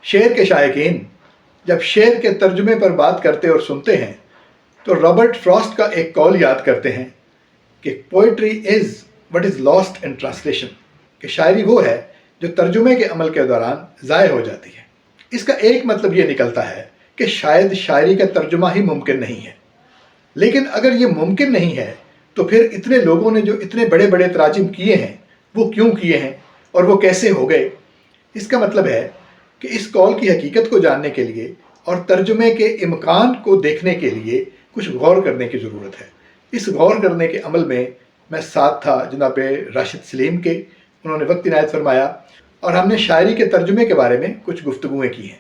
شعر کے شائقین جب شعر کے ترجمے پر بات کرتے اور سنتے ہیں تو رابرٹ فراسٹ کا ایک قول یاد کرتے ہیں کہ poetry is what is last in translation, کہ شاعری وہ ہے جو ترجمے کے عمل کے دوران ضائع ہو جاتی ہے۔ اس کا ایک مطلب یہ نکلتا ہے کہ شاید شاعری کا ترجمہ ہی ممکن نہیں ہے، لیکن اگر یہ ممکن نہیں ہے تو پھر اتنے لوگوں نے جو اتنے بڑے بڑے تراجم کیے ہیں وہ کیوں کیے ہیں اور وہ کیسے ہو گئے؟ اس کا مطلب ہے کہ اس قول کی حقیقت کو جاننے کے لیے اور ترجمے کے امکان کو دیکھنے کے لیے کچھ غور کرنے کی ضرورت ہے۔ اس غور کرنے کے عمل میں ساتھ تھا جناب راشد سلیم کے، انہوں نے وقت عنایت فرمایا اور ہم نے شاعری کے ترجمے کے بارے میں کچھ گفتگویں کی ہیں۔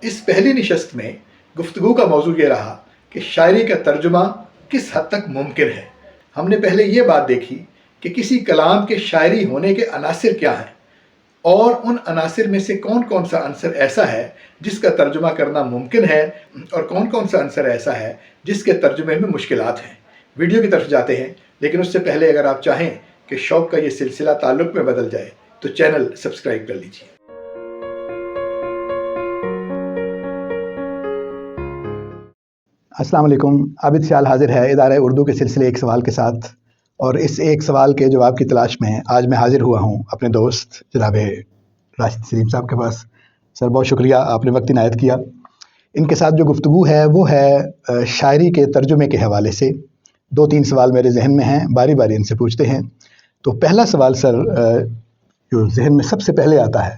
اس پہلی نشست میں گفتگو کا موضوع یہ رہا کہ شاعری کا ترجمہ کس حد تک ممکن ہے۔ ہم نے پہلے یہ بات دیکھی کہ کسی کلام کے شاعری ہونے کے عناصر کیا ہیں اور ان عناصر میں سے کون کون سا عنصر ایسا ہے جس کا ترجمہ کرنا ممکن ہے اور کون کون سا عنصر ایسا ہے جس کے ترجمے میں مشکلات ہیں۔ ویڈیو کی طرف جاتے ہیں، لیکن اس سے پہلے اگر آپ چاہیں کہ شوق کا یہ سلسلہ تعلق میں بدل جائے تو چینل سبسکرائب کر لیجیے۔ السلام علیکم، عابد سیال حاضر ہے ادارہ اردو کے سلسلے ایک سوال کے ساتھ، اور اس ایک سوال کے جواب کی تلاش میں آج میں حاضر ہوا ہوں اپنے دوست جناب راشد سلیم صاحب کے پاس۔ سر بہت شکریہ، آپ نے وقت عنایت کیا۔ ان کے ساتھ جو گفتگو ہے وہ ہے شاعری کے ترجمے کے حوالے سے۔ 2-3 سوال میرے ذہن میں ہیں، باری باری ان سے پوچھتے ہیں۔ تو پہلا سوال سر جو ذہن میں سب سے پہلے آتا ہے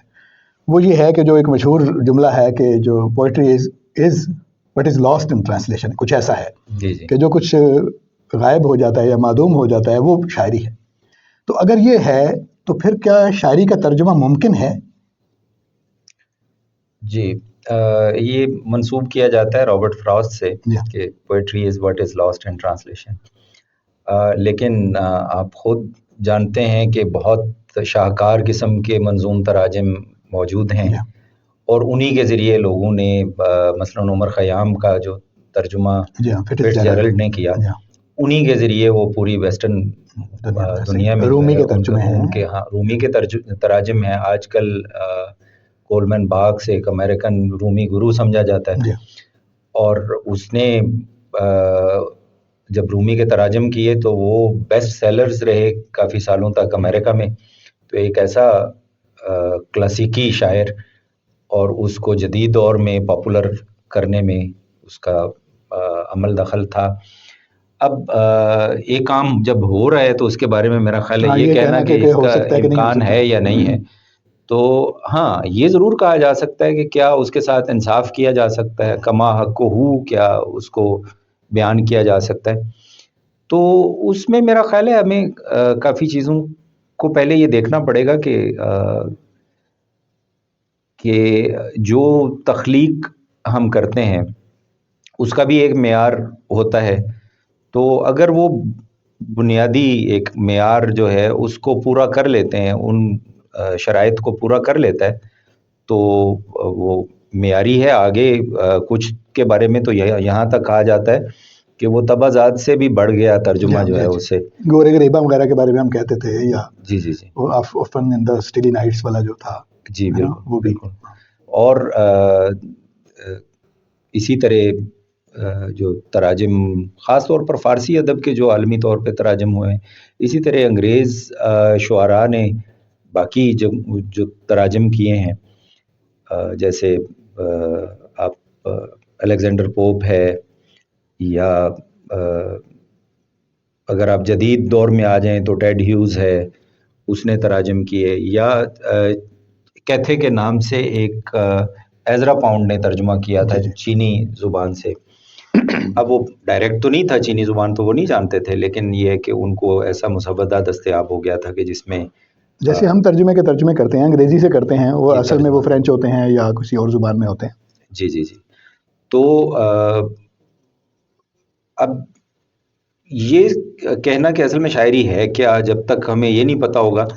وہ یہ ہے کہ جو ایک مشہور جملہ ہے کہ جو poetry is what is last in translation, کچھ ایسا ہے کہ جو کچھ غائب ہو جاتا ہے یا معدوم ہو جاتا ہے وہ شاعری ہے۔ تو اگر یہ ہے تو پھر کیا شاعری کا ترجمہ ممکن ہے؟ جی، یہ منسوب کیا جاتا ہے رابرٹ فراسٹ سے کہ poetry is what is last in translation, لیکن آپ خود جانتے ہیں کہ بہت شاہکار قسم کے منظوم تراجم موجود ہیں، اور انہی کے ذریعے لوگوں نے مثلاً عمر خیام کا جو ترجمہ فٹز جیرلڈ نے کیا، انہی کے ذریعے وہ پوری ویسٹرن دنیا میں رومی کے ترجمے ہیں، ان کے رومی کے تراجم ہیں۔ آج کل کولمن باکس ایک امریکن رومی گرو سمجھا جاتا ہے، اور اس نے جب رومی کے تراجم کیے تو وہ بیسٹ سیلرز رہے کافی سالوں تک امریکہ میں۔ تو ایک ایسا کلاسیکی شاعر، اور اس کو جدید دور میں پاپولر کرنے میں اس کا عمل دخل تھا۔ اب ایک کام جب ہو رہا ہے تو اس کے بارے میں میرا خیال ہے یہ کہنا کہ اس کا امکان ہے یا نہیں ہے، تو ہاں یہ ضرور کہا جا سکتا ہے کہ کیا اس کے ساتھ انصاف کیا جا سکتا ہے، کما حق ہو کیا اس کو بیان کیا جا سکتا ہے۔ تو اس میں میرا خیال ہے ہمیں کافی چیزوں کو پہلے یہ دیکھنا پڑے گا کہ جو تخلیق ہم کرتے ہیں اس کا بھی ایک معیار ہوتا ہے۔ تو اگر وہ بنیادی ایک معیار جو ہے اس کو پورا کر لیتے ہیں، ان شرائط کو پورا کر لیتا ہے تو وہ معیاری ہے۔ آگے کچھ کے بارے میں تو یہاں تک کہا جاتا ہے کہ وہ تبازات سے بھی بڑھ گیا ترجمہ جو ہے اسے، گورے غریبہ وغیرہ کے بارے میں ہم کہتے تھے، یا جی جی جی اوفن ان دی اسٹیلی نائٹس والا جو تھا، جی بالکل وہ بھی۔ اور اسی طرح جو تراجم خاص طور پر فارسی ادب کے جو عالمی طور پہ تراجم ہوئے ہیں، اسی طرح انگریز شعراء نے باقی جو تراجم کیے ہیں، جیسے آپ الیگزینڈر پوپ ہے، یا اگر آپ جدید دور میں آ جائیں تو ٹیڈ ہیوز ہے، اس نے تراجم کیے، یا کیتھے کے نام سے ایک ایزرا پاؤنڈ نے ترجمہ کیا تھا چینی زبان سے۔ اب وہ ڈائریکٹ تو نہیں تھا چینی زبان، تو وہ نہیں جانتے تھے، لیکن یہ ہے کہ ان کو ایسا مسودہ دستیاب ہو گیا تھا کہ جس میں جیسے ہم ترجمے کرتے ہیں انگریزی سے کرتے ہیں، وہ اصل میں وہ فرینچ ہوتے ہیں یا کسی اور زبان میں ہوتے ہیں۔ جی جی جی۔ تو اب یہ کہنا کہ اصل میں شاعری ہے کیا، جب تک ہمیں یہ نہیں پتا ہوگا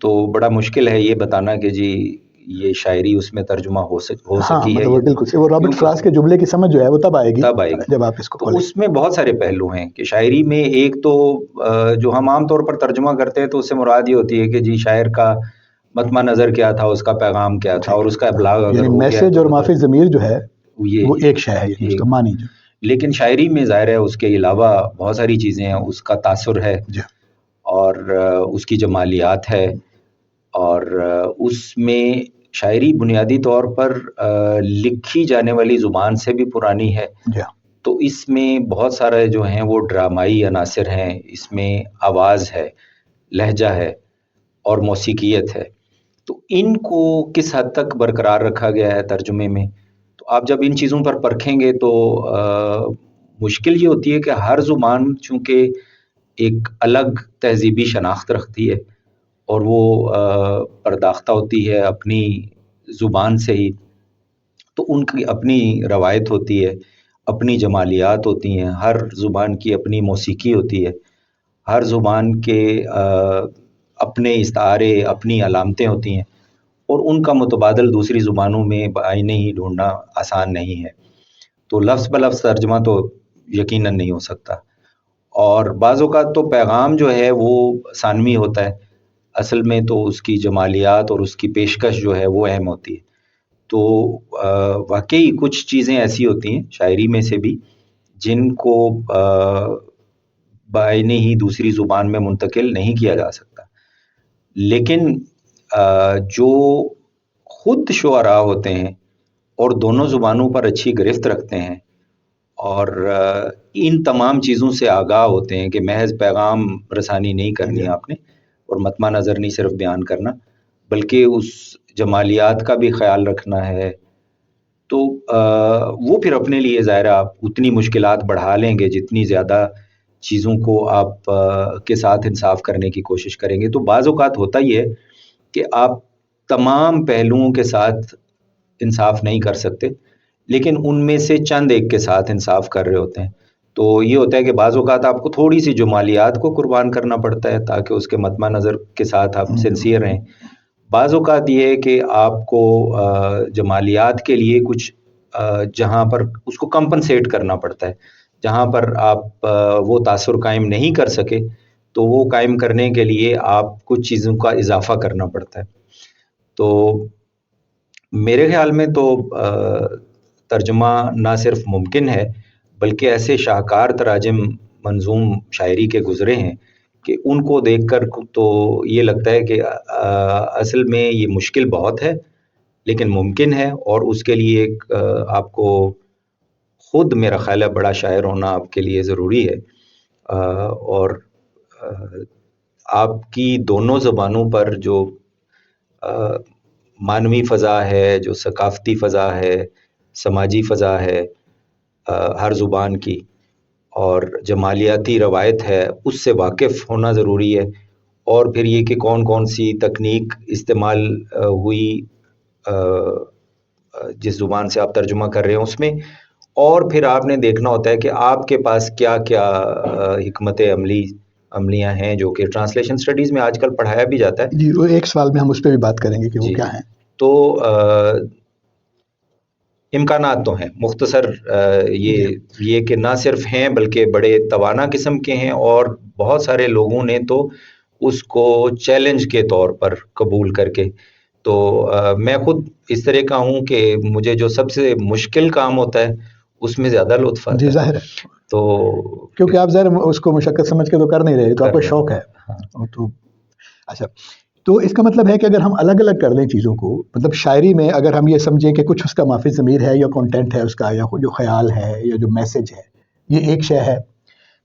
تو بڑا مشکل ہے یہ بتانا کہ جی یہ شاعری اس میں ترجمہ ہو سکی ہے۔ بالکل، وہ رابرٹ فراسٹ کے جملے کی سمجھ جو ہے وہ تب آئے گی جب آپ اس کو تو اس میں بہت سارے پہلو ہیں کہ شاعری میں ایک تو جو ہم عام طور پر ترجمہ کرتے ہیں تو اس سے مراد یہ ہوتی ہے کہ جی شاعر کا مطمع نظر کیا تھا، اس کا پیغام کیا تھا، اور اس کا ابلاغ اگر یعنی ہو گیا میسج تو اور معافی ضمیر جو ہے یہ وہ ایک شے ہے، یعنی اس کا معنی جو لیکن شاعری میں ظاہر ہے اس کے علاوہ بہت ساری چیزیں ہیں، اس کا تاثر ہے جی اور اس کی جمالیات ہے، اور اس میں شاعری بنیادی طور پر لکھی جانے والی زبان سے بھی پرانی ہے، جی تو اس میں بہت سارے جو ہیں وہ ڈرامائی عناصر ہیں، اس میں آواز ہے، لہجہ ہے اور موسیقیت ہے، تو ان کو کس حد تک برقرار رکھا گیا ہے ترجمے میں. تو آپ جب ان چیزوں پر پرکھیں گے تو مشکل یہ ہوتی ہے کہ ہر زبان چونکہ ایک الگ تہذیبی شناخت رکھتی ہے اور وہ پرداختہ ہوتی ہے اپنی زبان سے ہی، تو ان کی اپنی روایت ہوتی ہے، اپنی جمالیات ہوتی ہیں، ہر زبان کی اپنی موسیقی ہوتی ہے، ہر زبان کے اپنے استعارے، اپنی علامتیں ہوتی ہیں، اور ان کا متبادل دوسری زبانوں میں بعینہ ہی ڈھونڈنا آسان نہیں ہے. تو لفظ بلفظ ترجمہ تو یقیناً نہیں ہو سکتا، اور بعض اوقات تو پیغام جو ہے وہ ثانوی ہوتا ہے، اصل میں تو اس کی جمالیات اور اس کی پیشکش جو ہے وہ اہم ہوتی ہے. تو واقعی کچھ چیزیں ایسی ہوتی ہیں شاعری میں سے بھی جن کو بعینہ ہی دوسری زبان میں منتقل نہیں کیا جا سکتا، لیکن جو خود شعراء ہوتے ہیں اور دونوں زبانوں پر اچھی گرفت رکھتے ہیں اور ان تمام چیزوں سے آگاہ ہوتے ہیں کہ محض پیغام رسانی نہیں کرنی ہے آپ نے، اور مطمع نظر نہیں صرف بیان کرنا بلکہ اس جمالیات کا بھی خیال رکھنا ہے، تو وہ پھر اپنے لیے ظاہر آپ اتنی مشکلات بڑھا لیں گے جتنی زیادہ چیزوں کو آپ کے ساتھ انصاف کرنے کی کوشش کریں گے. تو بعض اوقات ہوتا ہی ہے کہ آپ تمام پہلوؤں کے ساتھ انصاف نہیں کر سکتے، لیکن ان میں سے چند ایک کے ساتھ انصاف کر رہے ہوتے ہیں. تو یہ ہوتا ہے کہ بعض اوقات آپ کو تھوڑی سی جمالیات کو قربان کرنا پڑتا ہے تاکہ اس کے مطمع نظر کے ساتھ آپ سنسیئر رہیں. بعض اوقات یہ ہے کہ آپ کو جمالیات کے لیے کچھ جہاں پر اس کو کمپنسیٹ کرنا پڑتا ہے، جہاں پر آپ وہ تاثر قائم نہیں کر سکے تو وہ قائم کرنے کے لیے آپ کچھ چیزوں کا اضافہ کرنا پڑتا ہے. تو میرے خیال میں تو ترجمہ نہ صرف ممکن ہے بلکہ ایسے شاہکار تراجم منظوم شاعری کے گزرے ہیں کہ ان کو دیکھ کر تو یہ لگتا ہے کہ اصل میں یہ مشکل بہت ہے لیکن ممکن ہے، اور اس کے لیے ایک آپ کو خود میرا خیال ہے بڑا شاعر ہونا آپ کے لیے ضروری ہے، اور آپ کی دونوں زبانوں پر جو معنوی فضا ہے، جو ثقافتی فضا ہے، سماجی فضا ہے ہر زبان کی، اور جمالیاتی روایت ہے، اس سے واقف ہونا ضروری ہے. اور پھر یہ کہ کون کون سی تکنیک استعمال ہوئی جس زبان سے آپ ترجمہ کر رہے ہیں اس میں، اور پھر آپ نے دیکھنا ہوتا ہے کہ آپ کے پاس کیا کیا حکمت عملیاں ہیں جو کہ ٹرانسلیشن سٹڈیز میں آج کل پڑھایا بھی جاتا ہے. جی، وہ ایک سوال میں ہم اس پہ بھی بات کریں گے کہ وہ جی، کیا ہیں. تو امکانات تو ہیں مختصر، یہ کہ نہ صرف ہیں بلکہ بڑے توانا قسم کے ہیں، اور بہت سارے لوگوں نے تو اس کو چیلنج کے طور پر قبول کر کے، تو میں خود اس طرح کا ہوں کہ مجھے جو سب سے مشکل کام ہوتا ہے اس میں زیادہ لطف آتا جی ہے. ظاہر ہے، تو کیونکہ آپ ظاہر اس کو مشقت سمجھ کے تو کر نہیں رہے، تو آپ کو شوق ہے. ہاں. تو اچھا، تو اس کا مطلب ہے کہ اگر ہم الگ الگ کر لیں چیزوں کو، مطلب شاعری میں اگر ہم یہ سمجھیں کہ کچھ اس کا مافی ضمیر ہے یا کانٹینٹ ہے اس کا، یا جو خیال ہے یا جو میسج ہے، یہ ایک شے ہے.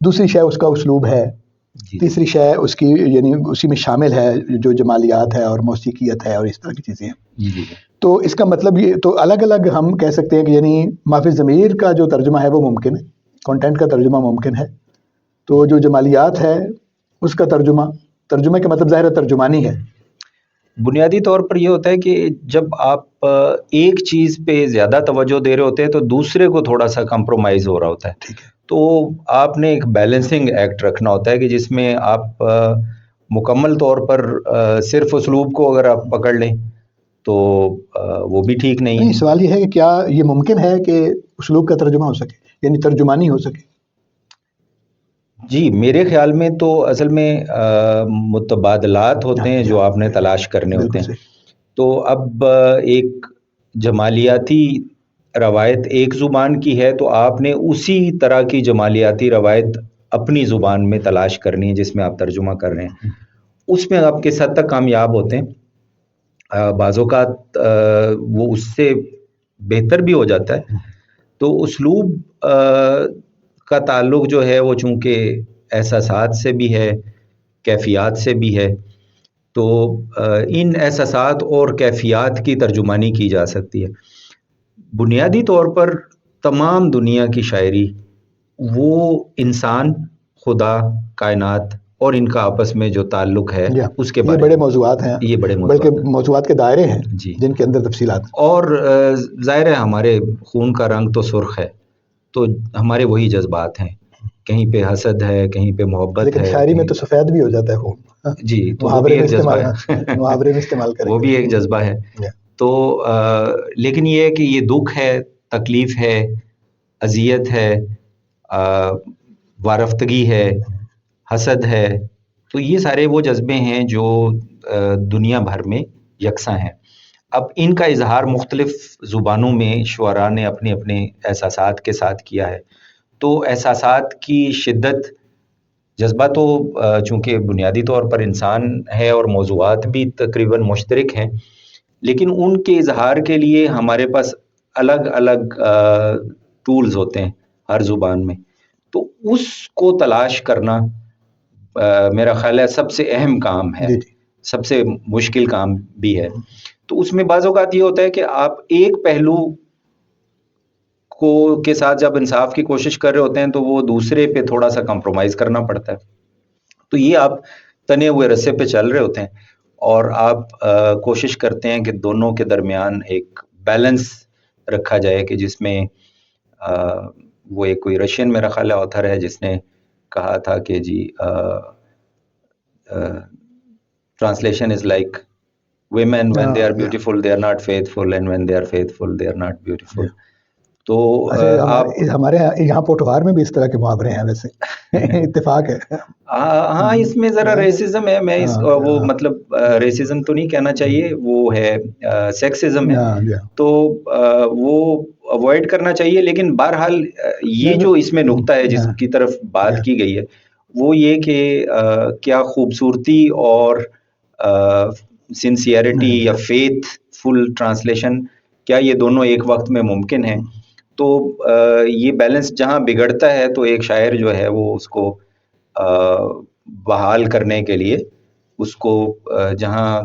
دوسری شے اس کا اسلوب ہے. جی. تیسری شے اس کی یعنی اسی میں شامل ہے جو جمالیات ہے اور موسیقیت ہے اور اس طرح کی چیزیں ہیں. جی. تو اس کا مطلب یہ تو الگ الگ ہم کہہ سکتے ہیں کہ یعنی مافی ضمیر کا جو ترجمہ ہے وہ ممکن ہے، کانٹینٹ کا ترجمہ ممکن ہے. تو جو جمالیات ہے اس کا ترجمے کا مطلب ظاہر ترجمانی ہے. بنیادی طور پر یہ ہوتا ہے کہ جب آپ ایک چیز پہ زیادہ توجہ دے رہے ہوتے ہیں تو دوسرے کو تھوڑا سا کمپرومائز ہو رہا ہوتا ہے. ٹھیک ہے. تو آپ نے ایک بیلنسنگ ایکٹ رکھنا ہوتا ہے کہ جس میں آپ مکمل طور پر صرف اسلوب کو اگر آپ پکڑ لیں تو وہ بھی ٹھیک نہیں ہے. سوال یہ ہے کہ کیا یہ ممکن ہے کہ اسلوب کا ترجمہ ہو سکے، یعنی ترجمانی ہو سکے؟ جی میرے خیال میں تو اصل میں متبادلات ہوتے ہیں جو آپ نے تلاش کرنے ہوتے بالکل ہیں. صحیح. تو اب ایک جمالیاتی روایت ایک زبان کی ہے تو آپ نے اسی طرح کی جمالیاتی روایت اپنی زبان میں تلاش کرنی ہے جس میں آپ ترجمہ کر رہے ہیں. اس میں آپ کس حد تک کامیاب ہوتے ہیں. بعض اوقات وہ اس سے بہتر بھی ہو جاتا ہے. تو اسلوب کا تعلق جو ہے وہ چونکہ احساسات سے بھی ہے، کیفیات سے بھی ہے، تو ان احساسات اور کیفیات کی ترجمانی کی جا سکتی ہے. بنیادی طور پر تمام دنیا کی شاعری وہ انسان، خدا، کائنات اور ان کا آپس میں جو تعلق ہے اس کے یہ بارے بڑے میں. موضوعات ہیں، یہ بڑے بلکہ موضوعات ہیں. موضوعات کے دائرے ہیں جی. جن کے اندر تفصیلات. اور ظاہر ہے ہمارے خون کا رنگ تو سرخ ہے، تو ہمارے وہی جذبات ہیں. کہیں پہ حسد ہے، کہیں پہ محبت لیکن ہے، شاعری میں کہیں تو سفید بھی ہو جاتا ہے خون. جی تو وہ بھی محاورے میں ایک جذبہ استعمال ہے. محاورے میں استعمال کریں وہ گے. بھی ایک جذبہ ہے. تو لیکن یہ ہے کہ یہ دکھ ہے، تکلیف ہے، اذیت ہے، وارفتگی ہے، حسد ہے. تو یہ سارے وہ جذبے ہیں جو دنیا بھر میں یکساں ہیں. اب ان کا اظہار مختلف زبانوں میں شعراء نے اپنے اپنے احساسات کے ساتھ کیا ہے. تو احساسات کی شدت، جذبہ تو چونکہ بنیادی طور پر انسان ہے اور موضوعات بھی تقریباً مشترک ہیں، لیکن ان کے اظہار کے لیے ہمارے پاس الگ الگ ٹولز ہوتے ہیں ہر زبان میں. تو اس کو تلاش کرنا میرا خیال ہے سب سے اہم کام ہے، جی جی. سب سے مشکل کام بھی ہے. تو اس میں بعض اوقات یہ ہوتا ہے کہ آپ ایک پہلو کے ساتھ جب انصاف کی کوشش کر رہے ہوتے ہیں تو وہ دوسرے پہ تھوڑا سا کمپرومائز کرنا پڑتا ہے. تو یہ آپ تنے ہوئے رسے پہ چل رہے ہوتے ہیں اور آپ کوشش کرتے ہیں کہ دونوں کے درمیان ایک بیلنس رکھا جائے کہ جس میں وہ ایک کوئی رشین میرا خیال ہے آتھر ہے جس نے کہا تھا کہ جی translation is like women when they are beautiful they are not faithful and when they are faithful they are not beautiful. تو ہمارے یہاں پوٹوہار میں بھی اس طرح کے محاورے ہیں ویسے. اتفاق ہے. ہاں اس میں ذرا ریسزم ہے. میں وہ مطلب ریسزم تو نہیں کہنا چاہیے، وہ ہے سیکسزم ہے. تو وہ اوائڈ کرنا چاہیے. لیکن بہرحال یہ جو اس میں نقطہ ہے جس کی طرف بات کی گئی ہے وہ یہ کہ کیا خوبصورتی اور سنسیئرٹی یا فیتھ فل ٹرانسلیشن کیا یہ دونوں ایک وقت میں ممکن ہے. تو یہ بیلنس جہاں بگڑتا ہے تو ایک شاعر جو ہے وہ اس کو بحال کرنے کے لیے اس کو جہاں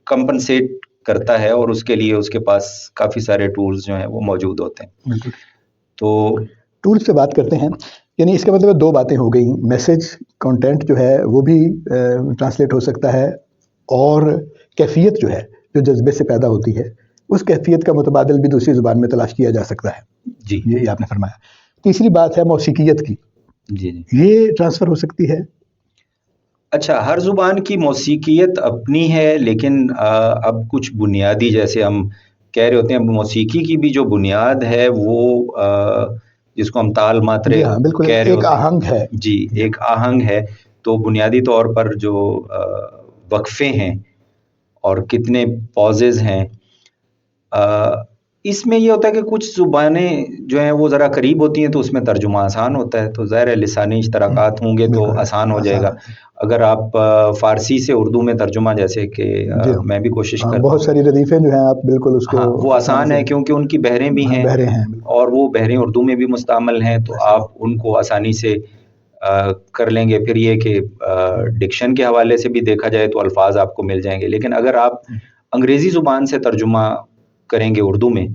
کمپنسیٹ کرتا ہے اور اس کے لیے اس کے پاس کافی سارے ٹولز جو ہیں وہ موجود ہوتے ہیں. تو ٹولز سے بات کرتے ہیں، یعنی اس کا مطلب دو باتیں ہو گئی. میسج کنٹینٹ جو ہے وہ بھی ٹرانسلیٹ ہو سکتا ہے، اور کیفیت جو ہے جو جذبے سے پیدا ہوتی ہے اس کیفیت کا متبادل بھی دوسری زبان میں تلاش کیا جا سکتا ہے. جی یہی آپ نے فرمایا. تیسری بات ہے موسیقیت کی. جی یہ ٹرانسفر ہو سکتی ہے. اچھا، ہر زبان کی موسیقیت اپنی ہے، لیکن اب کچھ بنیادی جیسے ہم کہہ رہے ہوتے ہیں موسیقی کی بھی جو بنیاد ہے وہ جس کو ہم تال ماترے کہہ رہے ہوتے ہیں، آہنگ ہے. جی ایک آہنگ ہے. تو بنیادی طور پر جو وقفے ہیں اور کتنے پازز ہیں، اس میں یہ ہوتا ہے کہ کچھ زبانیں جو ہیں وہ ذرا قریب ہوتی ہیں تو اس میں ترجمہ آسان ہوتا ہے. تو ظاہر ہے لسانی اشتراکات ہوں گے تو آسان ہو جائے گا. اگر آپ فارسی سے اردو میں ترجمہ جیسے کہ میں بھی کوشش کرتا ہوں، بہت ساری ردیفیں جو ہیں آپ بالکل اس کو، وہ آسان ہے کیونکہ ان کی بحریں بھی ہیں اور وہ بحریں اردو میں بھی مستعمل ہیں، تو آپ ان کو آسانی سے کر لیں گے. پھر یہ کہ ڈکشن کے حوالے سے بھی دیکھا جائے تو الفاظ آپ کو مل جائیں گے. لیکن اگر آپ انگریزی زبان سے ترجمہ کریں گے اردو میں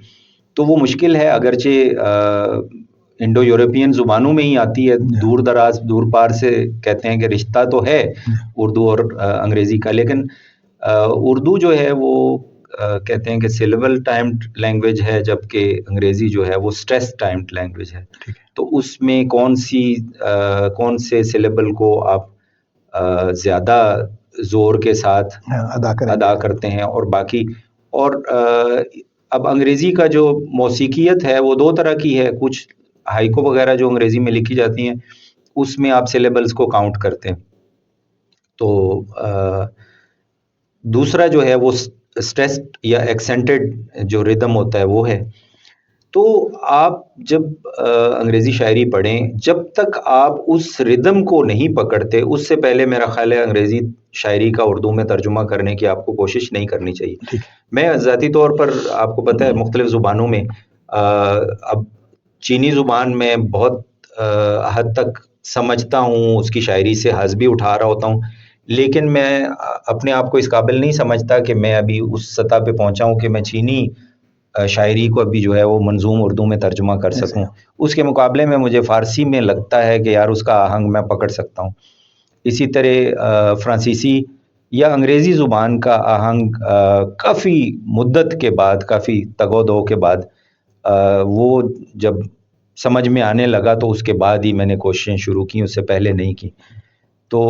تو وہ مشکل ہے. اگرچہ انڈو یورپین زبانوں میں ہی آتی ہے، دور دراز دور پار سے کہتے ہیں کہ رشتہ تو ہے اردو اور انگریزی کا، لیکن اردو جو ہے وہ کہتے ہیں کہ سلیبل ٹائمڈ لینگویج ہے، جبکہ انگریزی جو ہے وہ اسٹریس ٹائمڈ لینگویج ہے. تو اس میں کون سے سلیبل کو آپ زیادہ زور کے ساتھ ادا کرتے ہیں اور باقی. اور اب انگریزی کا جو موسیقیت ہے وہ دو طرح کی ہے. کچھ ہائیکو وغیرہ جو انگریزی میں لکھی جاتی ہیں اس میں آپ سلیبلز کو کاؤنٹ کرتے ہیں. تو دوسرا جو ہے وہ اسٹریسڈ یا ایکسینٹڈ جو ردم ہوتا ہے وہ ہے. تو آپ جب انگریزی شاعری پڑھیں، جب تک آپ اس ردم کو نہیں پکڑتے، اس سے پہلے میرا خیال ہے انگریزی شاعری کا اردو میں ترجمہ کرنے کی آپ کو کوشش نہیں کرنی چاہیے. ٹھیک ہے. میں ذاتی طور پر آپ کو پتہ ہے مختلف زبانوں میں اب چینی زبان میں بہت حد تک سمجھتا ہوں، اس کی شاعری سے حظ بھی اٹھا رہا ہوتا ہوں، لیکن میں اپنے آپ کو اس قابل نہیں سمجھتا کہ میں ابھی اس سطح پہ پہنچا ہوں کہ میں چینی شاعری کو ابھی جو ہے وہ منظوم اردو میں ترجمہ کر سکوں. اس کے مقابلے میں مجھے فارسی میں لگتا ہے کہ یار اس کا آہنگ میں پکڑ سکتا ہوں. اسی طرح فرانسیسی یا انگریزی زبان کا آہنگ کافی مدت کے بعد، کافی تگ و دو کے بعد وہ جب سمجھ میں آنے لگا تو اس کے بعد ہی میں نے کوششیں شروع کی، اس سے پہلے نہیں کی. تو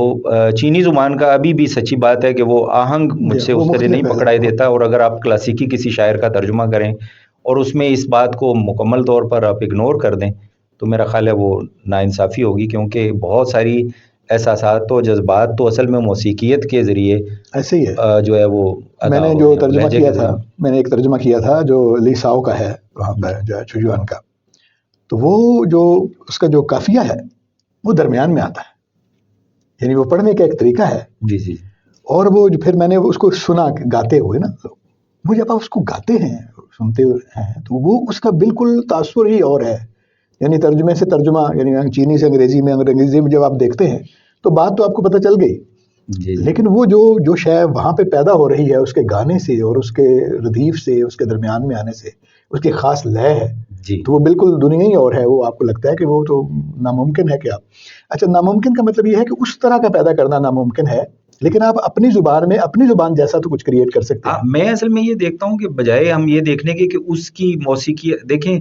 چینی زبان کا ابھی بھی سچی بات ہے کہ وہ آہنگ مجھ سے اس طرح نہیں پکڑائی دیتا. اور اگر آپ کلاسیکی کسی شاعر کا ترجمہ کریں اور اس میں اس بات کو مکمل طور پر آپ اگنور کر دیں تو میرا خیال ہے وہ ناانصافی ہوگی، کیونکہ بہت ساری احساسات و جذبات تو اصل میں موسیقیت کے ذریعے ایسے ہی ہے جو ہے وہ میں نے جو ترجمہ کیا تھا، میں نے ایک ترجمہ کیا تھا جو لی ساؤ کا ہے وہاں پر جو ہے چوجوان کا، تو وہ جو اس کا جو قافیہ ہے وہ درمیان میں آتا ہے، یعنی وہ پڑھنے کا ایک طریقہ ہے. جی جی. اور وہ پھر میں نے اس کو سنا گاتے ہوئے نا، وہ جب آپ اس کو گاتے ہیں سنتے ہیں تو وہ اس کا بالکل تاثر ہی اور ہے. یعنی ترجمے سے ترجمہ، یعنی چینی سے انگریزی میں، انگریزی میں جب آپ دیکھتے ہیں تو بات تو آپ کو پتہ چل گئی، لیکن وہ جو شے وہاں پہ پیدا ہو رہی ہے اس کے گانے سے اور اس کے ردیف سے، اس کے درمیان میں آنے سے، اس کی خاص لے ہے تو وہ بالکل دنیا ہی اور ہے. وہ آپ کو لگتا ہے کہ وہ تو ناممکن ہے کہ آپ اچھا، ناممکن کا مطلب یہ ہے کہ اس طرح کا پیدا کرنا ناممکن ہے، لیکن آپ اپنی زبان میں اپنی زبان جیسا تو کچھ کریٹ کر سکتے ہیں. میں اصل میں یہ دیکھتا ہوں کہ بجائے ہم یہ دیکھنے کے کہ اس کی موسیقی دیکھیں،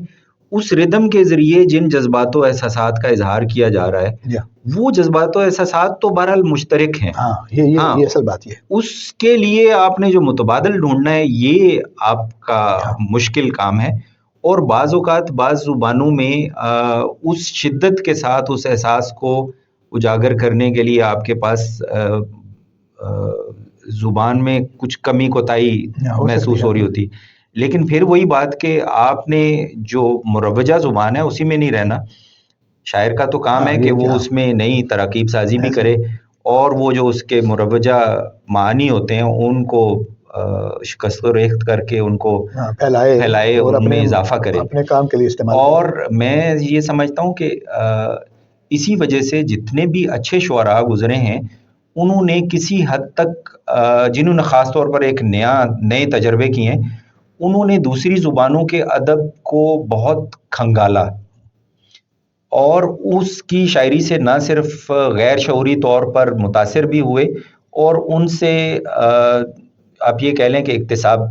اس ردم کے ذریعے جن جذبات و احساسات کا اظہار کیا جا رہا ہے وہ جذبات و احساسات تو بہرحال مشترک ہیں. ہاں یہ اصل بات یہ ہے. اس کے لیے آپ نے جو متبادل ڈھونڈنا ہے یہ آپ کا مشکل کام ہے. اور بعض اوقات بعض زبانوں میں اس شدت کے ساتھ اس احساس کو اجاگر کرنے کے لیے آپ کے پاس زبان میں کچھ کمی کوتاہی محسوس ہو رہی ہوتی. لیکن پھر وہی بات کہ آپ نے جو مروجہ زبان ہے اسی میں نہیں رہنا. شاعر کا تو کام ہے کہ وہ اس میں نئی تراکیب سازی بھی کرے اور وہ جو اس کے مروجہ معانی ہوتے ہیں ان کو شکست و ریخت کر کے ان کو پھیلائے اور ان میں اضافہ کرے اپنے کام کے لیے استعمال. اور میں یہ سمجھتا ہوں کہ اسی وجہ سے جتنے بھی اچھے شعراء گزرے ہیں انہوں نے کسی حد تک جنہوں نے خاص طور پر ایک نئے تجربے کیے ہیں، انہوں نے دوسری زبانوں کے ادب کو بہت کھنگالا اور اس کی شاعری سے نہ صرف غیر شعوری طور پر متاثر بھی ہوئے اور ان سے آپ یہ کہہ لیں کہ اکتساب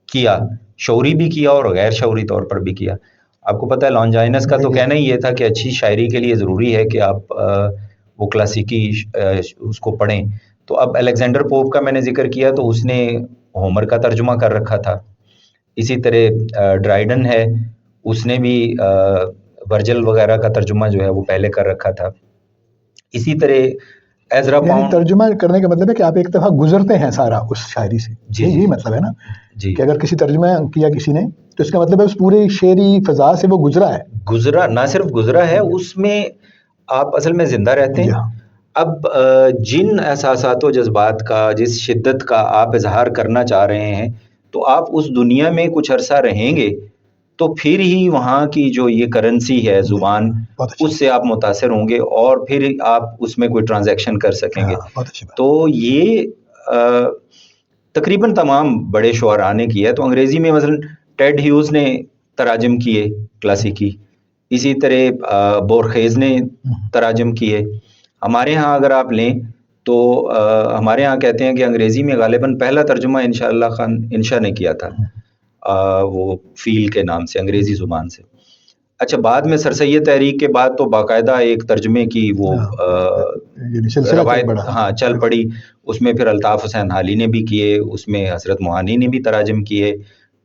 کیا، شعوری بھی کیا اور غیر شعوری طور پر بھی کیا. آپ کو پتہ ہے لانجائنس کا تو کہنا ہی یہ تھا کہ اچھی شاعری کے لیے ضروری ہے کہ آپ وہ کلاسیکی اس کو پڑھیں. تو اب الیگزینڈر پوپ کا میں نے ذکر کیا تو اس نے ہومر کا ترجمہ کر رکھا تھا. اسی طرح ڈرائیڈن ہے، اس نے بھی ورجل وغیرہ کا ترجمہ جو ہے وہ پہلے کر رکھا تھا. اسی طرح ایزرا پاؤنڈ ترجمہ کرنے کا مطلب ہے کہ آپ ایک دفعہ گزرتے ہیں سارا اس شاعری سے. یہی مطلب ہے نا کہ اگر کسی ترجمہ کیا کسی نے تو اس کا مطلب ہے اس پورے شعری فضا سے وہ گزرا نہ صرف گزرا ہے، اس میں آپ اصل میں زندہ رہتے ہیں. اب جن احساسات و جذبات کا، جس شدت کا آپ اظہار کرنا چاہ رہے ہیں تو آپ اس دنیا میں کچھ عرصہ رہیں گے تو پھر ہی وہاں کی جو یہ کرنسی ہے زبان اس سے آپ متاثر ہوں گے اور پھر آپ اس میں کوئی ٹرانزیکشن کر سکیں گے. تو یہ تقریباً تمام بڑے شعراء نے کیا ہے. تو انگریزی میں مثلا ٹیڈ ہیوز نے تراجم کیے کلاسیکی، اسی طرح بورخیز نے تراجم کیے. ہمارے ہاں اگر آپ لیں تو ہمارے ہاں کہتے ہیں کہ انگریزی میں غالباً پہلا ترجمہ انشاء اللہ خان انشا نے کیا تھا، وہ فیل کے نام سے انگریزی زبان سے. اچھا، بعد میں سر سید تحریک کے بعد تو باقاعدہ ایک ترجمے کی وہ روایت چل پڑی. اس میں پھر الطاف حسین حالی نے بھی کیے، اس میں حضرت موہانی نے بھی تراجم کیے،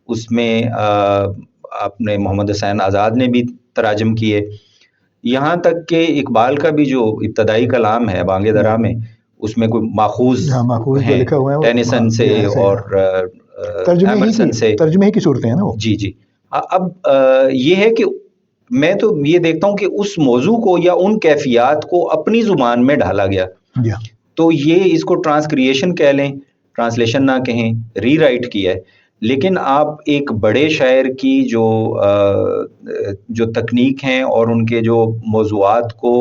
اس میں آپ نے محمد حسین آزاد نے بھی تراجم کیے. یہاں تک کہ اقبال کا بھی جو ابتدائی کلام ہے بانگ درا میں، اس میں کوئی ماخوذ ماخوذ جو ہیں لکھا ہوا ہے ٹینیسن سے اور ایمرسن سے. ترجمے ہی کی صورتیں ہیں نا وہ. جی جی. اب یہ ہے کہ میں تو یہ دیکھتا ہوں کہ اس موضوع کو یا ان کیفیات کو اپنی زبان میں ڈھالا گیا. تو یہ اس کو ٹرانسکریشن کہہ لیں، ٹرانسلیشن نہ کہیں، ری رائٹ کیا ہے. لیکن آپ ایک بڑے شاعر کی جو تکنیک ہیں اور ان کے جو موضوعات کو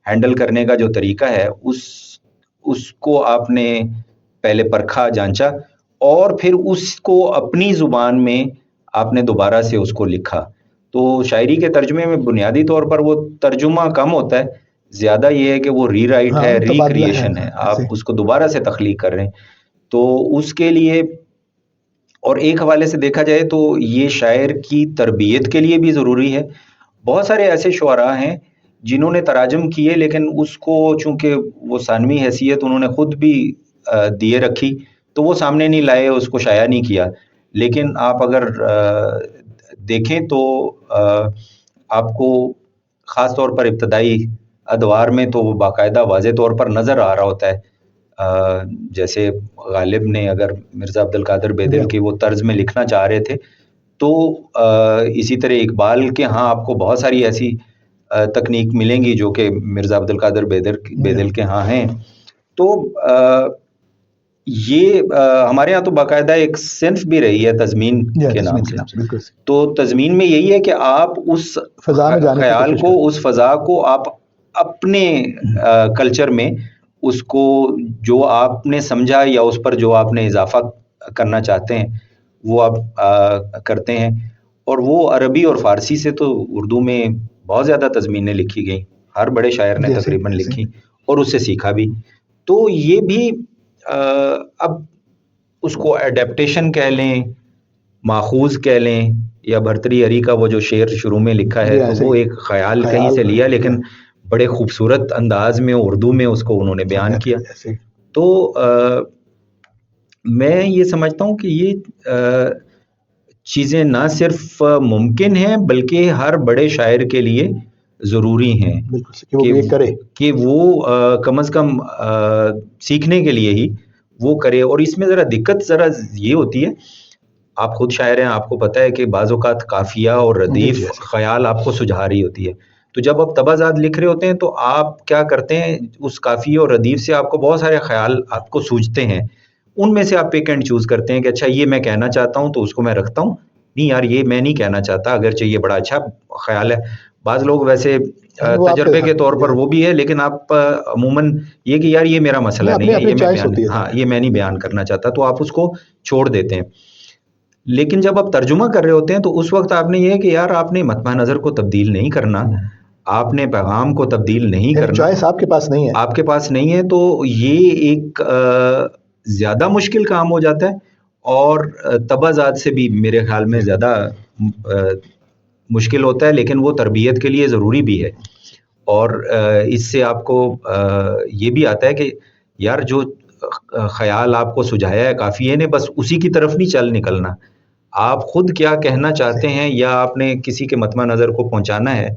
ہینڈل کرنے کا جو طریقہ ہے، اس کو آپ نے پہلے پرکھا، جانچا، اور پھر اس کو اپنی زبان میں آپ نے دوبارہ سے اس کو لکھا. تو شاعری کے ترجمے میں بنیادی طور پر وہ ترجمہ کم ہوتا ہے، زیادہ یہ ہے کہ وہ ری رائٹ ہے، ری کریشن ہے. آپ اس کو دوبارہ سے تخلیق کر رہے ہیں. تو اس کے لیے، اور ایک حوالے سے دیکھا جائے تو یہ شاعر کی تربیت کے لیے بھی ضروری ہے. بہت سارے ایسے شعراء ہیں جنہوں نے تراجم کیے، لیکن اس کو چونکہ وہ ثانوی حیثیت انہوں نے خود بھی دیے رکھی، تو وہ سامنے نہیں لائے، اس کو شائع نہیں کیا. لیکن آپ اگر دیکھیں تو آپ کو خاص طور پر ابتدائی ادوار میں تو وہ باقاعدہ واضح طور پر نظر آ رہا ہوتا ہے. جیسے غالب نے اگر مرزا عبد القادر بیدل کی وہ طرز میں لکھنا چاہ رہے تھے، تو اسی طرح اقبال کے ہاں آپ کو بہت ساری ایسی تکنیک ملیں گی جو کہ مرزا عبد القادر بیدل کے ہاں ہیں. تو یہ ہمارے ہاں تو باقاعدہ ایک صنف بھی رہی ہے تزمین کے نام سے. تو تزمین میں یہی ہے کہ آپ اس خیال کو، اس فضا کو آپ اپنے کلچر میں اس کو جو آپ نے سمجھا یا اس پر جو آپ نے اضافہ کرنا چاہتے ہیں وہ آپ کرتے ہیں. اور وہ عربی اور فارسی سے تو اردو میں بہت زیادہ تزمینیں لکھی گئیں، ہر بڑے شاعر نے تقریباً لکھی اور اس سے سیکھا بھی. تو یہ بھی اب اس کو ایڈیپٹیشن کہہ لیں، ماخوذ کہہ لیں، یا بھرتری ہری کا وہ جو شعر شروع میں لکھا ہے تو وہ ایک خیال کہیں سے لیا، لیکن بڑے خوبصورت انداز میں اردو میں اس کو انہوں نے بیان کیا. تو میں یہ سمجھتا ہوں کہ یہ چیزیں نہ صرف ممکن ہیں بلکہ ہر بڑے شاعر کے لیے ضروری ہیں کہ وہ کم از کم سیکھنے کے لیے ہی وہ کرے. اور اس میں ذرا دقت ذرا یہ ہوتی ہے، آپ خود شاعر ہیں، آپ کو پتہ ہے کہ بعض اوقات قافیہ اور ردیف خیال آپ کو سجھا رہی ہوتی ہے. تو جب آپ تبازات لکھ رہے ہوتے ہیں تو آپ کیا کرتے ہیں، اس قافیہ اور ردیف سے آپ کو بہت سارے خیال آپ کو سوجتے ہیں، ان میں سے آپ پک اینڈ چوز کرتے ہیں کہ اچھا یہ میں کہنا چاہتا ہوں تو اس کو میں رکھتا ہوں، نہیں یار یہ میں نہیں کہنا چاہتا، اگرچہ یہ بڑا اچھا خیال ہے. بعض لوگ ویسے تجربے کے طور پر وہ بھی ہے، لیکن آپ عموماً یہ کہ یار یہ میرا مسئلہ نہیں ہے، یہ میں نہیں بیان کرنا چاہتا، تو آپ اس کو چھوڑ دیتے ہیں. لیکن جب آپ ترجمہ کر رہے ہوتے ہیں تو اس وقت آپ نے یہ ہے کہ یار آپ نے مطمع نظر کو تبدیل نہیں کرنا، آپ نے پیغام کو تبدیل نہیں کرنا، چوائس آپ کے پاس نہیں ہے، آپ کے پاس نہیں ہے. تو یہ ایک زیادہ مشکل کام ہو جاتا ہے، اور تبازات سے بھی میرے خیال میں زیادہ مشکل ہوتا ہے، لیکن وہ تربیت کے لیے ضروری بھی ہے. اور اس سے آپ کو یہ بھی آتا ہے کہ یار جو خیال آپ کو سجھایا ہے قافیے نے، بس اسی کی طرف نہیں چل نکلنا، آپ خود کیا کہنا چاہتے ہیں یا آپ نے کسی کے مطمع نظر کو پہنچانا ہے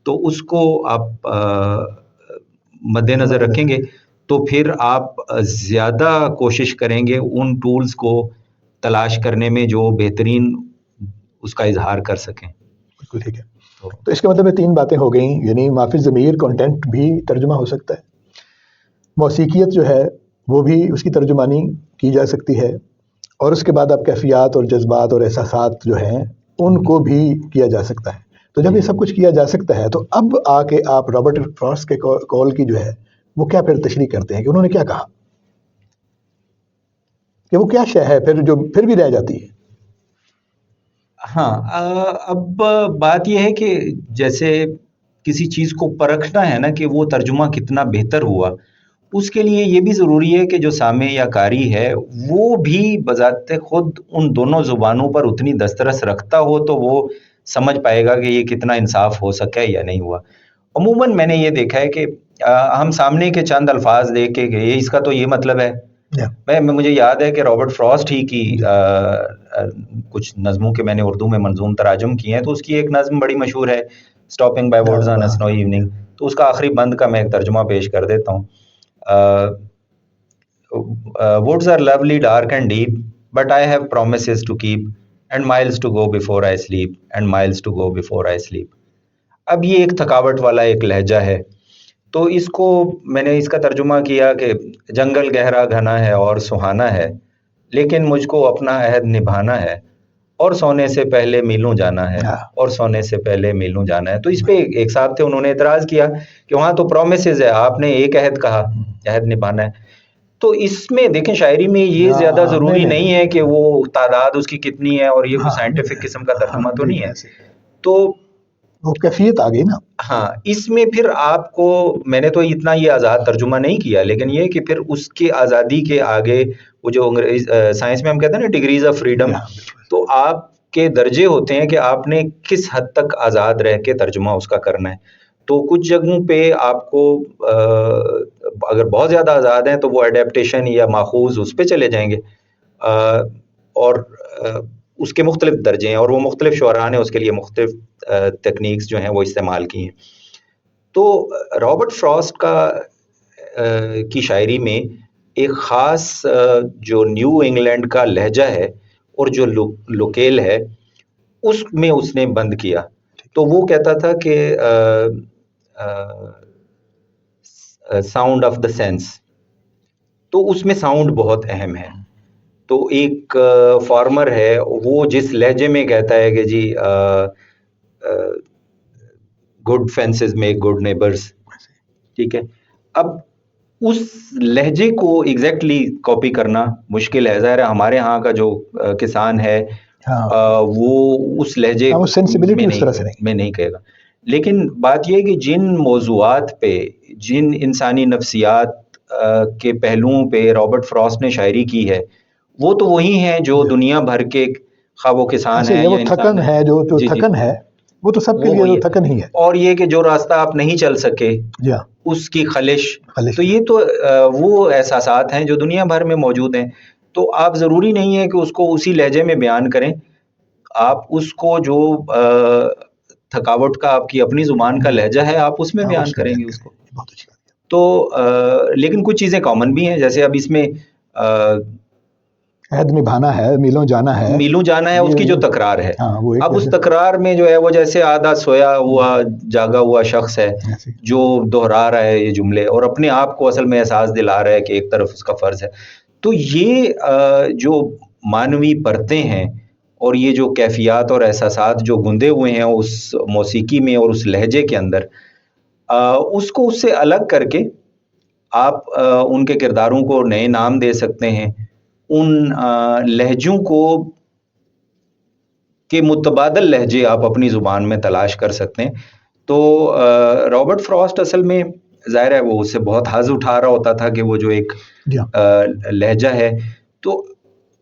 تو اس کو آپ مد نظر رکھیں گے تو پھر آپ زیادہ کوشش کریں گے ان ٹولز کو تلاش کرنے میں جو بہترین اس کا اظہار کر سکیں. بالکل ٹھیک ہے. تو اس کا مطلب 3 باتیں ہو گئیں، یعنی مافی ضمیر کنٹینٹ بھی ترجمہ ہو سکتا ہے، موسیقیت جو ہے وہ بھی اس کی ترجمانی کی جا سکتی ہے، اور اس کے بعد آپ کیفیات اور جذبات اور احساسات جو ہیں ان کو بھی کیا جا سکتا ہے. تو جب یہ سب کچھ کیا جا سکتا ہے تو اب آ کے آپ رابرٹ فراسٹ کے کال کی جو ہے وہ کیا پھر تشریح کرتے ہیں کہ انہوں نے کیا کہا، کہ وہ کیا شے ہے پھر جو پھر بھی رہ جاتی ہے. ہاں، اب بات یہ ہے کہ جیسے کسی چیز کو پرکھنا ہے نا کہ وہ ترجمہ کتنا بہتر ہوا، اس کے لیے یہ بھی ضروری ہے کہ جو سامع یا قاری ہے وہ بھی بذات خود ان دونوں زبانوں پر اتنی دسترس رکھتا ہو تو وہ سمجھ پائے گا کہ یہ کتنا انصاف ہو سکا ہے یا نہیں ہوا. عموماً میں نے یہ دیکھا ہے کہ ہم سامنے کے چند الفاظ دیکھ کے گئے اس کا تو یہ مطلب ہے. مجھے یاد ہے کہ رابرٹ فراسٹ ہی کی کچھ نظموں کے میں نے اردو میں منظوم تراجم کیے ہیں، تو اس کی ایک نظم بڑی مشہور ہے stopping by woods on a سنوئی evening. تو اس کا آخری بند کا میں ایک ترجمہ پیش کر دیتا ہوں. Woods are lovely dark and deep but I have promises to keep and miles to go before I sleep and miles to go before I sleep. اب یہ ایک تھکاوٹ والا ایک لہجہ ہے. تو اس کو میں نے اس کا ترجمہ کیا کہ جنگل گہرا گھنا ہے اور سہانا ہے لیکن مجھ کو اپنا عہد نبھانا ہے اور سونے سے پہلے میلوں جانا ہے اور سونے سے پہلے میلوں جانا ہے. تو اس پہ ایک صاحب تھے, انہوں نے اعتراض کیا کہ وہاں تو پرومسز ہے, آپ نے ایک عہد کہا, عہد نبھانا ہے. تو اس میں دیکھیں شاعری میں یہ زیادہ ضروری نہیں ہے کہ وہ تعداد اس کی کتنی ہے, اور یہ کوئی سائنٹیفک قسم کا ترجمہ تو نہیں ہے. تو وہ کیفیت آ گئی نا. ہاں, اس میں پھر آپ کو میں نے تو اتنا یہ آزاد ترجمہ نہیں کیا, لیکن یہ کہ پھر اس کی آزادی کے آگے وہ جو سائنس میں ہم کہتے ہیں نا ڈگریز آف فریڈم, تو آپ کے درجے ہوتے ہیں کہ آپ نے کس حد تک آزاد رہ کے ترجمہ اس کا کرنا ہے. تو کچھ جگہوں پہ آپ کو اگر بہت زیادہ آزاد ہیں تو وہ ایڈیپٹیشن یا ماخوذ اس پہ چلے جائیں گے, اور اس کے مختلف درجے ہیں اور وہ مختلف شعراء نے اس کے لیے مختلف تکنیکس جو ہیں وہ استعمال کی ہیں. تو رابرٹ فراسٹ کی شاعری میں ایک خاص جو نیو انگلینڈ کا لہجہ ہے اور جو لوکیل ہے اس میں اس نے بند کیا. تو وہ کہتا تھا کہ ساؤنڈ آف دا سینس, تو اس میں ساؤنڈ بہت اہم ہے. تو ایک فارمر ہے وہ جس لہجے میں کہتا ہے کہ جی گڈ فینسز میک گڈ نیبرز, ٹھیک ہے, اب اس لہجے کو ایگزیکٹلی کاپی کرنا مشکل ہے. ظاہر ہے ہمارے ہاں کا جو کسان ہے وہ اس لہجے میں نہیں کہے گا, لیکن بات یہ ہے کہ جن موضوعات پہ, جن انسانی نفسیات کے پہلوؤں پہ رابرٹ فراسٹ نے شاعری کی ہے وہ تو وہی ہیں جو دنیا بھر کے خواب و کسان ہیں, وہ تھکن ہے, جو تھکن ہے وہ تو سب کے لیے تھکن ہی ہے. اور یہ کہ جو راستہ آپ نہیں چل سکے اس کی خلش, تو یہ تو وہ احساسات ہیں جو دنیا بھر میں موجود ہیں. تو آپ ضروری نہیں ہے کہ اس کو اسی لہجے میں بیان کریں, آپ اس کو جو تھکاوٹ کا آپ کی اپنی زبان کا لہجہ ہے آپ اس میں بیان کریں گے اس کو. تو لیکن کچھ چیزیں کامن بھی ہیں, جیسے اب اس میں عہد نبھانا ہے, میلوں جانا ہے, میلوں جانا ہے, اس کی جو تکرار ہے. اب اس تکرار میں جو ہے وہ جیسے آدھا سویا ہوا جاگا ہوا شخص ہے جو دہرا رہا ہے یہ جملے اور اپنے آپ کو اصل میں احساس دلا رہا ہے کہ ایک طرف اس کا فرض ہے. تو یہ جو مانوی پرتیں ہیں اور یہ جو کیفیات اور احساسات جو گندے ہوئے ہیں اس موسیقی میں اور اس لہجے کے اندر, اس کو اس سے الگ کر کے آپ ان کے کرداروں کو نئے نام دے سکتے ہیں, ان لہجوں کو کے متبادل لہجے آپ اپنی زبان میں تلاش کر سکتے ہیں. تو رابرٹ فراسٹ اصل میں ظاہر ہے وہ اس سے بہت حظ اٹھا رہا ہوتا تھا کہ وہ جو ایک لہجہ ہے, تو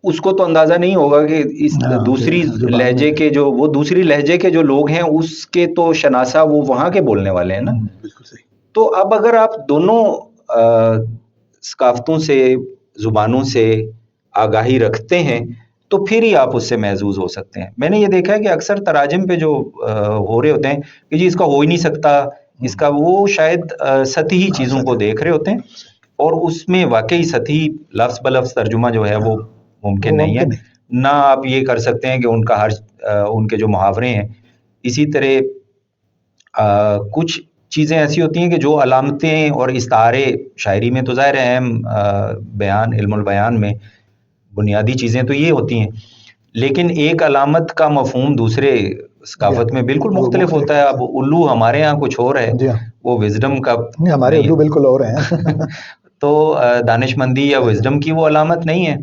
اس کو تو اندازہ نہیں ہوگا کہ اس دوسری لہجے کے جو وہ دوسری لہجے کے جو لوگ ہیں اس کے تو شناسہ وہ وہاں کے بولنے والے ہیں نا. تو اب اگر آپ دونوں ثقافتوں سے, زبانوں سے آگاہی رکھتے ہیں تو پھر ہی آپ اس سے محظوظ ہو سکتے ہیں. میں نے یہ دیکھا ہے کہ اکثر تراجم پہ جو ہو رہے ہوتے ہیں کہ جی اس کا ہو ہی نہیں سکتا, اس کا, وہ شاید سطحی چیزوں کو دیکھ رہے ہوتے ہیں, اور اس میں واقعی سطحی لفظ بلفظ ترجمہ جو ہے وہ ممکن نہیں ہے. نہ آپ یہ کر سکتے ہیں کہ ان کا ان کے جو محاورے ہیں, اسی طرح کچھ چیزیں ایسی ہوتی ہیں کہ جو علامتیں اور استعارے شاعری میں تو ظاہر ہے اہم بیان, علم البیان میں بنیادی چیزیں تو یہ ہوتی ہیں, لیکن ایک علامت کا مفہوم دوسرے ثقافت میں بالکل مختلف ہوتا ہے. اب الو ہمارے یہاں کچھ اور ہے, وہ وزڈم کا, ہمارے الو بالکل اور ہیں. تو دانش مندی یا وزڈم کی وہ علامت نہیں ہے,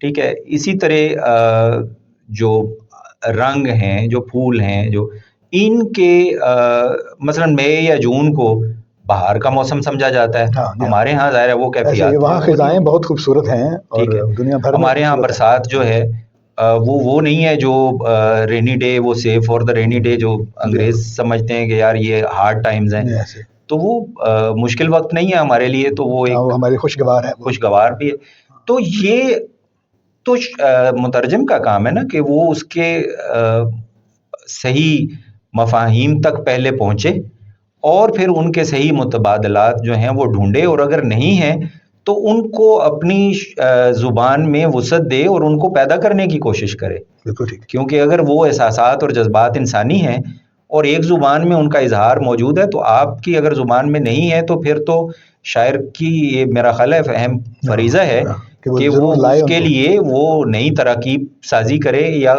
ٹھیک ہے. اسی طرح جو رنگ ہیں, جو پھول ہیں, جو ان کے مثلا مئی یا جون کو بہار کا موسم سمجھا جاتا ہے, ہمارے ہاں ظاہر ہے وہ کیفیات, وہاں خزائیں بہت خوبصورت ہیں اور دنیا بھر میں ہمارے ہاں برسات جو ہے وہ نہیں ہے جو رینی ڈے, وہ save for the rainy day جو انگریز سمجھتے ہیں کہ یار یہ ہارڈ ٹائمز ہیں, تو وہ مشکل وقت نہیں ہے ہمارے لیے, تو وہ ایک ہمارے خوشگوار ہے, خوشگوار بھی ہے. تو یہ تو مترجم کا کام ہے نا کہ وہ اس کے صحیح مفاہیم تک پہلے پہنچے اور پھر ان کے صحیح متبادلات جو ہیں وہ ڈھونڈے، اور اگر نہیں ہیں تو ان کو اپنی زبان میں وسعت دے اور ان کو پیدا کرنے کی کوشش کرے. بالکل ٹھیک. کیونکہ اگر وہ احساسات اور جذبات انسانی ہیں اور ایک زبان میں ان کا اظہار موجود ہے، تو آپ کی اگر زبان میں نہیں ہے تو پھر تو شاعر کی یہ میرا خیال ہے اہم فریضہ ہے کہ وہ اس کے لیے وہ نئی تراکیب سازی کرے یا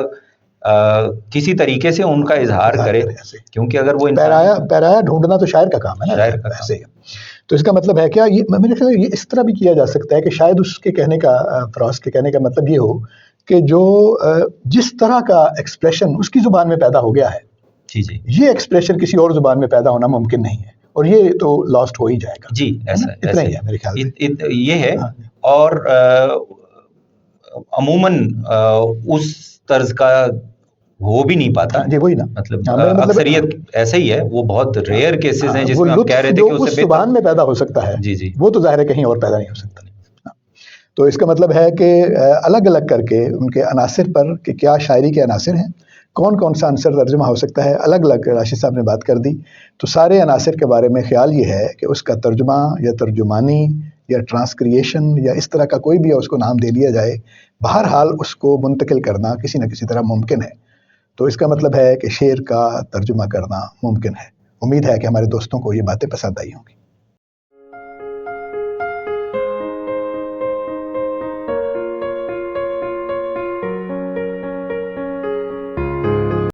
کسی طریقے سے ان کا اظہار کرے، کیونکہ اگر وہ پیرایا ڈھونڈنا تو شاعر کا کام ہے نا. شاعر کا ایسے ہی. تو اس کا مطلب ہے کیا، یہ میرے خیال یہ اس طرح بھی کیا جا سکتا ہے کہ شاید اس کے کہنے کا، فراست کے کہنے کا مطلب یہ ہو کہ جو جس طرح کا ایکسپریشن اس کی زبان میں پیدا ہو گیا ہے، جی جی، یہ ایکسپریشن کسی اور زبان میں پیدا ہونا ممکن نہیں ہے، اور یہ تو لاسٹ ہو ہی جائے گا. جی ایسا اتنا ہی ہے میرے خیال سے. یہ ہے. اور عموماً اس طرز کا ہو بھی نہیں پاتا. جی وہی نا، مطلب اکثریت ایسا ہی ہے. وہ بہت ریئر کیسز ہیں جس میں ہم کہہ رہے تھے کہ اس زبان میں پیدا ہو سکتا ہے، جی جی، وہ تو ظاہر ہے کہیں اور پیدا نہیں ہو سکتا. تو اس کا مطلب ہے کہ الگ الگ کر کے ان کے عناصر پر کہ کیا شاعری کے عناصر ہیں، کون کون سا عنصر ترجمہ ہو سکتا ہے، الگ الگ راشد صاحب نے بات کر دی. تو سارے عناصر کے بارے میں خیال یہ ہے کہ اس کا ترجمہ یا ترجمانی یا ٹرانسکریشن یا اس طرح کا کوئی بھی اس کو نام دے لیا جائے، بہرحال اس کو منتقل کرنا کسی نہ کسی طرح ممکن ہے. تو اس کا مطلب ہے کہ شعر کا ترجمہ کرنا ممکن ہے. امید ہے کہ ہمارے دوستوں کو یہ باتیں پسند آئی ہوں گی.